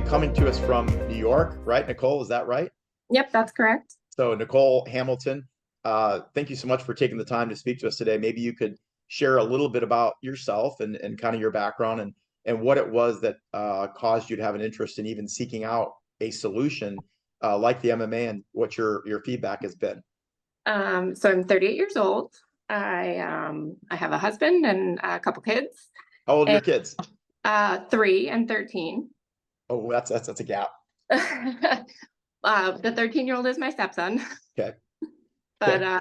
coming to us from New York, right, Nicole? Is that right? Yep, that's correct. So Nicole Hamilton, thank you so much for taking the time to speak to us today. Maybe you could share a little bit about yourself and kind of your background and what it was that caused you to have an interest in even seeking out a solution like the MMA and what your feedback has been. So I'm 38 years old. I have a husband and a couple kids, How old are your and kids? 3 and 13. Oh, that's a gap. The 13-year-old is my stepson, Okay. but Okay.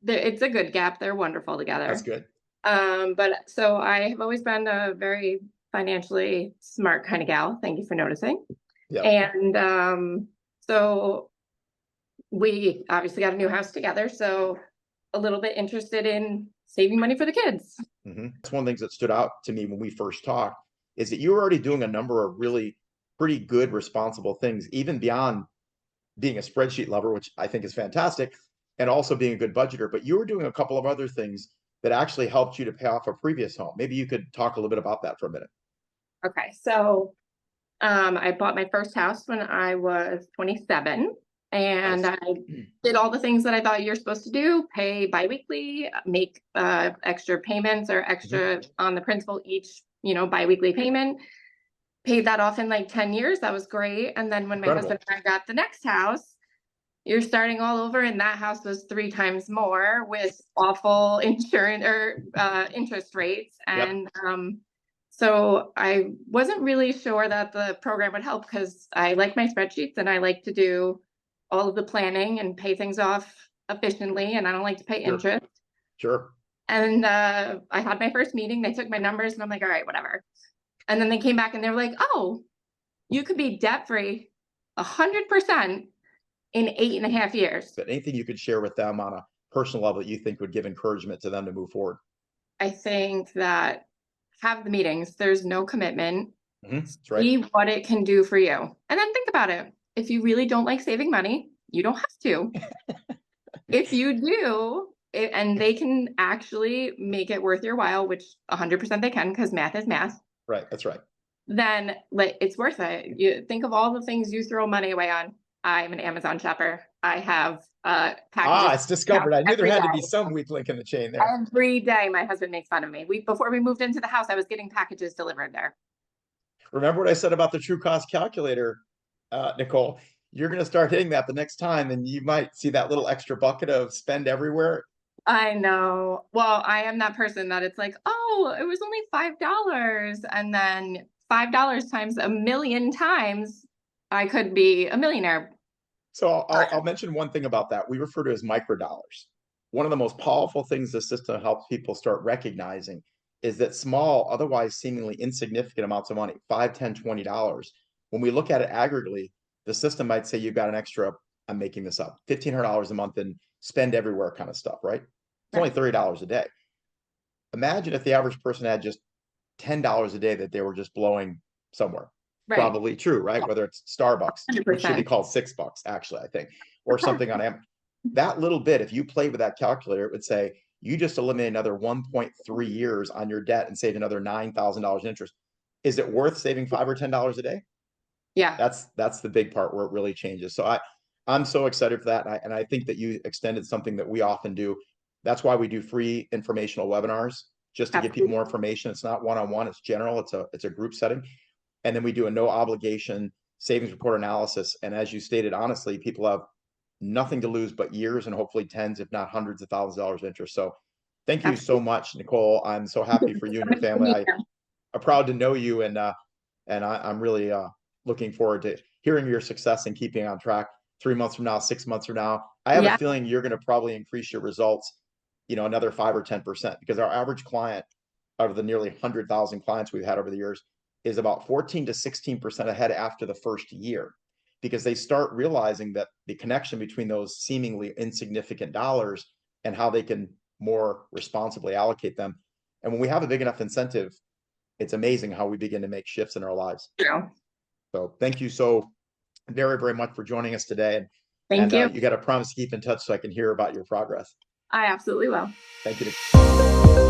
it's a good gap. They're wonderful That's together. good. But so I have always been a very financially smart kind of gal. Thank you for noticing. Yeah. And so we obviously got a new house together, so a little bit interested in saving money for the kids. That's one of the things that stood out to me when we first talked is that you were already doing a number of really pretty good, responsible things, even beyond being a spreadsheet lover, which I think is fantastic, and also being a good budgeter. But you were doing a couple of other things that actually helped you to pay off a previous home. Maybe you could talk a little bit about that for a minute. Okay, so I bought my first house when I was 27, and Nice. I did all the things that I thought you're supposed to do: pay biweekly, make extra payments or extra on the principal each, biweekly payment. Paid that off in like 10 years. That was great. And then when my Incredible. husband and I got the next house, you're starting all over, and that house was 3 times more with awful insurance or interest rates. Yep. And so I wasn't really sure that the program would help because I like my spreadsheets and I like to do all of the planning and pay things off efficiently, and I don't like to pay Sure. interest. Sure. And I had my first meeting. They took my numbers, and I'm like, all right, whatever. And then they came back and they were like, oh, you could be debt free 100% in 8.5 years. But anything you could share with them on a personal level that you think would give encouragement to them to move forward? I think that have the meetings. There's no commitment. That's right. See what it can do for you. And then think about it. If you really don't like saving money, you don't have to. If you do, and they can actually make it worth your while, which 100% they can because math is math. Right. That's right. Then it's worth it. You think of all the things you throw money away on. I'm an Amazon shopper. I have packages. It's discovered. I knew there every had to day. be some weak link in the chain there. Every day, my husband makes fun of me. Before we moved into the house, I was getting packages delivered there. Remember what I said about the true cost calculator, Nicole? You're going to start hitting that the next time, and you might see that little extra bucket of spend everywhere. I know. Well, I am that person that it's like, oh, it was only $5. And then $5 times a million times, I could be a millionaire. So I'll mention one thing about that. We refer to as microdollars. One of the most powerful things the system helps people start recognizing is that small, otherwise seemingly insignificant amounts of money, 5, 10, $20, when we look at it aggregately, the system might say you've got an extra, I'm making this up, $1,500 a month in spend everywhere kind of stuff, right? It's only $30 a day. Imagine if the average person had just $10 a day that they were just blowing somewhere. Right. Probably true, right? Whether it's Starbucks, 100%. which should be called $6, actually, I think, or something on Amazon. That little bit, if you play with that calculator, it would say you just eliminate another 1.3 years on your debt and save another $9,000 in interest. Is it worth saving $5 or $10 a day? Yeah. That's the big part where it really changes. So I'm so excited for that. And I think that you extended something that we often do. That's why we do free informational webinars, just to give people more information. It's not one-on-one, it's general, it's a group setting. And then we do a no obligation savings report analysis. And as you stated, honestly, people have nothing to lose but years and hopefully tens, if not hundreds of thousands of dollars of interest. So thank you so much, Nicole. I'm so happy for you and your family. I'm proud to know you, and I'm really looking forward to hearing your success and keeping on track 3 months from now, 6 months from now. I have a feeling you're going to probably increase your results, another 5 or 10%, because our average client, out of the nearly 100,000 clients we've had over the years, is about 14 to 16% ahead after the first year, because they start realizing that the connection between those seemingly insignificant dollars and how they can more responsibly allocate them. And when we have a big enough incentive, it's amazing how we begin to make shifts in our lives. Yeah. So thank you so very, very much for joining us today. Thank you. You got to promise to keep in touch so I can hear about your progress. I absolutely will. Thank you.